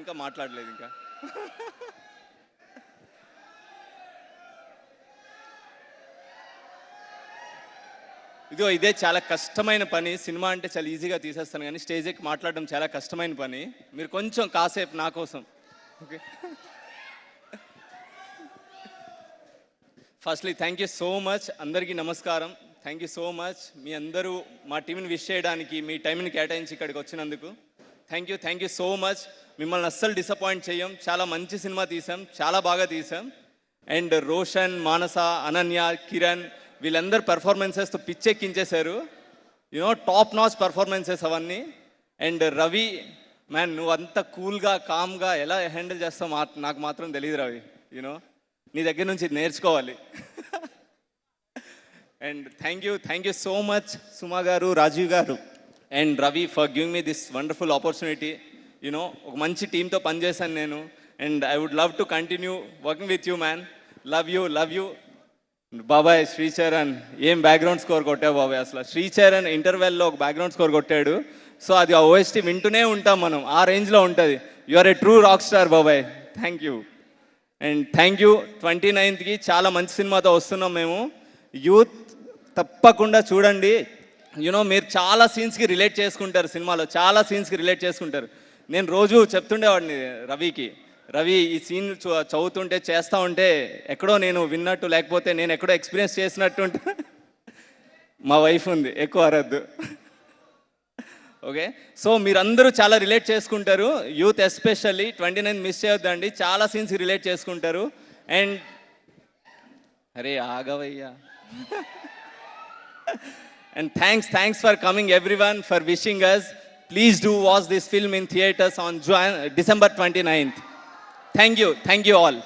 ఇంకా మాట్లాడలేదు ఇంకా. ఇదే చాలా కష్టమైన పని. సినిమా అంటే చాలా ఈజీగా తీసేస్తాను, కానీ స్టేజ్ ఎక్కి మాట్లాడడం చాలా కష్టమైన పని. మీరు కొంచెం కాసేపు నా కోసం. Okay, firstly thank you so much. అందరికీ నమస్కారం. Thank you so much. మీ అందరూ మా టీంని విష్ చేయడానికి మీ టైంని కేటాయించి ఇక్కడికి వచ్చినందుకు థ్యాంక్ యూ సో మచ్. మిమ్మల్ని అస్సలు డిసప్పాయింట్ చేయం. చాలా మంచి సినిమా తీసాం, చాలా బాగా తీసాం. అండ్ రోషన్, మానస, అనన్య, కిరణ్ వీళ్ళందరూ పెర్ఫార్మెన్సెస్తో పిచ్చెక్కించేశారు. యూనో టాప్ నాచ్ పర్ఫార్మెన్సెస్ అవన్నీ. అండ్ రవి మ్యాన్, నువ్వు అంత కూల్గా కామ్గా ఎలా హ్యాండిల్ చేస్తావు నాకు మాత్రం తెలియదు రవి. యూనో నీ దగ్గర నుంచి నేర్చుకోవాలి. And thank you so much Suma garu, Rajeev garu and Ravi for giving me this wonderful opportunity. You know ఒక మంచి టీంతో పనిచేశాను నేను. And I would love to continue working with you man. Love you బాబాయ్. శ్రీచరణ్ ఏం బ్యాక్గ్రౌండ్ స్కోర్ కొట్టావు బాబాయ్. అసలు శ్రీచరణ్ ఇంటర్వెల్లో ఒక బ్యాక్గ్రౌండ్ స్కోర్ కొట్టాడు. సో అది ఆ ఓఎస్టీ వింటూనే ఉంటాం మనం, ఆ రేంజ్లో ఉంటుంది. You are a true rock star బాబాయ్. Thank you. And thank you. 29th చాలా మంచి సినిమాతో వస్తున్నాం మేము. యూత్ తప్పకుండా చూడండి. యూనో మీరు చాలా సీన్స్కి రిలేట్ చేసుకుంటారు, సినిమాలో చాలా సీన్స్కి రిలేట్ చేసుకుంటారు. నేను రోజు చెప్తుండేవాడిని రవి ఈ సీన్ చదువుతుంటే చేస్తూ ఉంటే ఎక్కడో నేను విన్నట్టు, లేకపోతే నేను ఎక్కడో ఎక్స్పీరియన్స్ చేసినట్టు ఉంటే. మా వైఫ్ ఉంది, ఎక్కువ అరద్దు. ఓకే, సో మీరందరూ చాలా రిలేట్ చేసుకుంటారు. యూత్ ఎస్పెషల్లీ 29 మిస్ చేయొద్దండి, చాలా సీన్స్ రిలేట్ చేసుకుంటారు. అండ్ అరే ఆగవయ్యా. And thanks for coming everyone, for wishing us. Please do watch this film in theatres on December 29th. Thank you all.